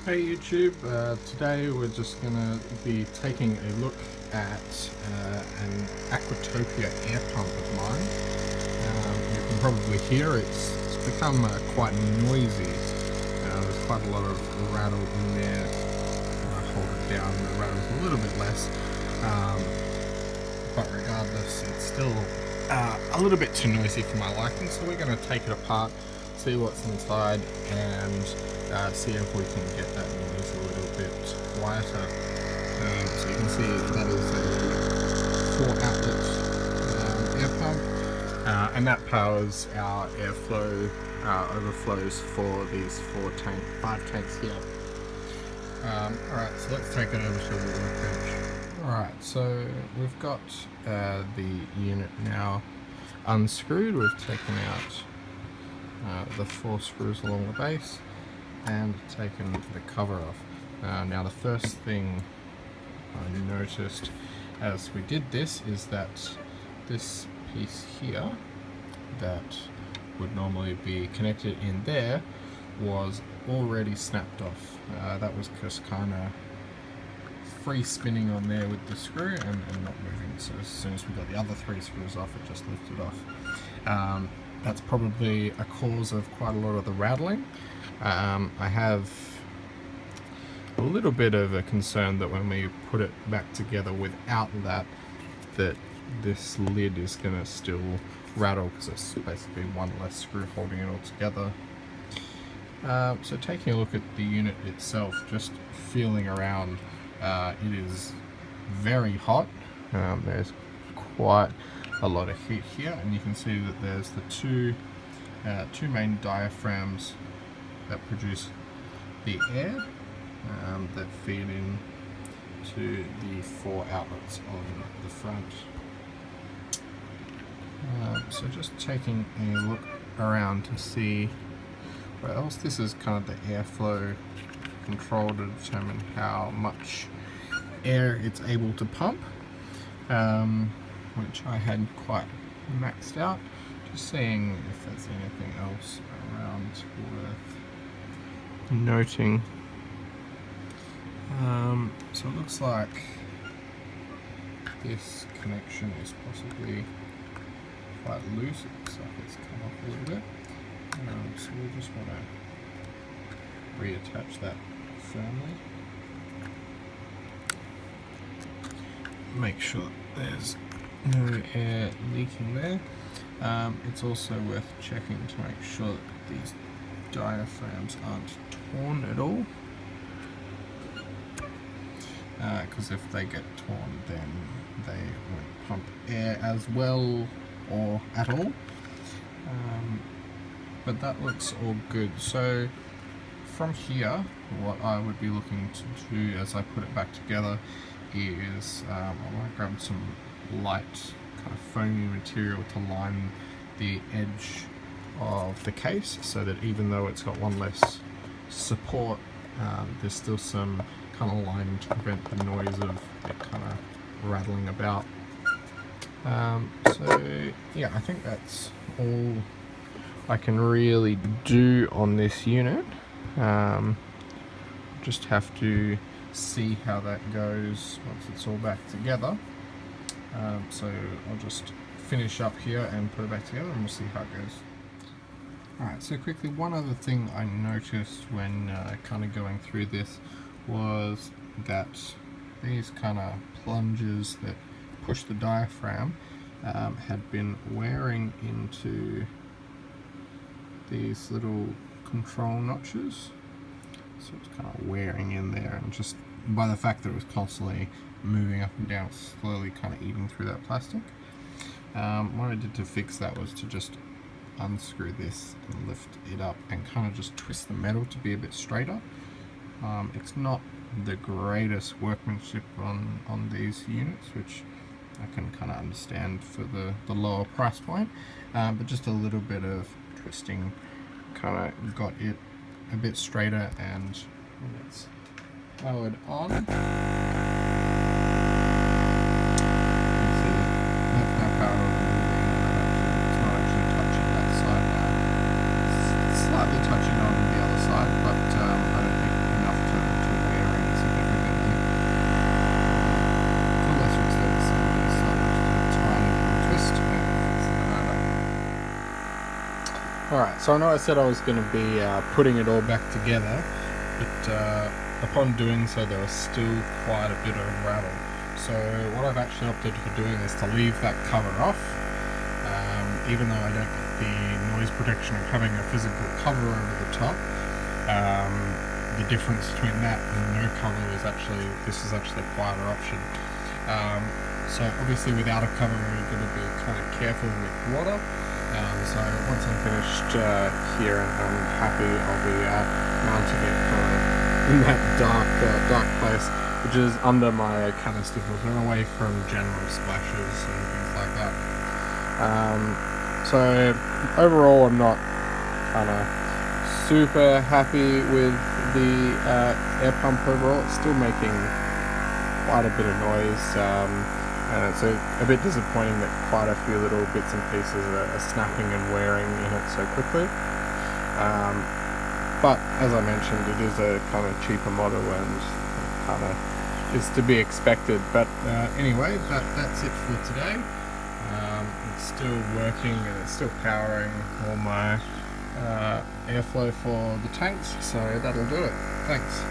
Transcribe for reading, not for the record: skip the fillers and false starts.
Hey YouTube, today we're just going to be taking a look at an Aquatopia air pump of mine. You can probably hear it's become quite noisy. There's quite a lot of rattle in there. I hold it down, the rattle's a little bit less, but regardless it's still a little bit too noisy for my liking, so we're going to take it apart, see what's inside, and see if we can get that noise a little bit quieter. So you can see that is a 4-outlet air pump, and that powers our airflow overflows for these 5 tanks here. Alright, so let's take it over to the workbench. Alright, so we've got the unit now unscrewed. We've taken out the 4 screws along the base and taken the cover off. Now the first thing I noticed as we did this is that this piece here that would normally be connected in there was already snapped off. That was just kind of free spinning on there with the screw and not moving, so as soon as we got the other 3 screws off, it just lifted off. That's probably a cause of quite a lot of the rattling. I have a little bit of a concern that when we put it back together without that this lid is going to still rattle, because it's basically one less screw holding it all together. So taking a look at the unit itself, just feeling around, it is very hot. There's quite a lot of heat here, and you can see that there's the two main diaphragms that produce the air that feed in to the 4 outlets on the front. So just taking a look around to see what else. This is kind of the airflow control to determine how much air it's able to pump, which I had quite maxed out. Just seeing if there's anything else around worth noting. So it looks like this connection is possibly quite loose. It looks like it's come off a little bit. So we just want to reattach that firmly. Make sure there's no air leaking there. It's also worth checking to make sure that these diaphragms aren't torn at all, because if they get torn, then they won't pump air as well or at all. But that looks all good. So from here, what I would be looking to do as I put it back together is I want to grab some light kind of foamy material to line the edge of the case, so that even though it's got one less support, there's still some kind of lining to prevent the noise of it kind of rattling about. So yeah, I think that's all I can really do on this unit. Just have to see how that goes once it's all back together. So I'll just finish up here and put it back together, and we'll see how it goes. Alright, so quickly, one other thing I noticed when kind of going through this was that these kind of plungers that push the diaphragm had been wearing into these little control notches. So it's kind of wearing in there, and just by the fact that it was constantly moving up and down, slowly kind of eating through that plastic. What I did to fix that was to just unscrew this and lift it up and kind of just twist the metal to be a bit straighter. It's not the greatest workmanship on these units, which I can kind of understand for the lower price point, but just a little bit of twisting kind of got it a bit straighter, and it's powered on. You see that's now powered on, it's not actually touching that side now. It's slightly touching on the other side, but I don't think enough to Alright, so I know I said I was going to be putting it all back together, but upon doing so there was still quite a bit of rattle. So what I've actually opted for doing is to leave that cover off, even though I don't get the noise protection of having a physical cover over the top. The difference between that and no cover is this is actually a quieter option. So obviously without a cover we're going to be kind of careful with water. So once I'm finished here and I'm happy, I'll be mounting it kind of in that dark place, which is under my canister filter, away from general splashes and things like that. So overall I'm not kind of super happy with the air pump overall. It's still making quite a bit of noise. And it's a bit disappointing that quite a few little bits and pieces are snapping and wearing in it so quickly. But as I mentioned, it is a kind of cheaper model and kind of is to be expected. But anyway, that's it for today. It's still working and it's still powering all my airflow for the tanks, so that'll do it. Thanks.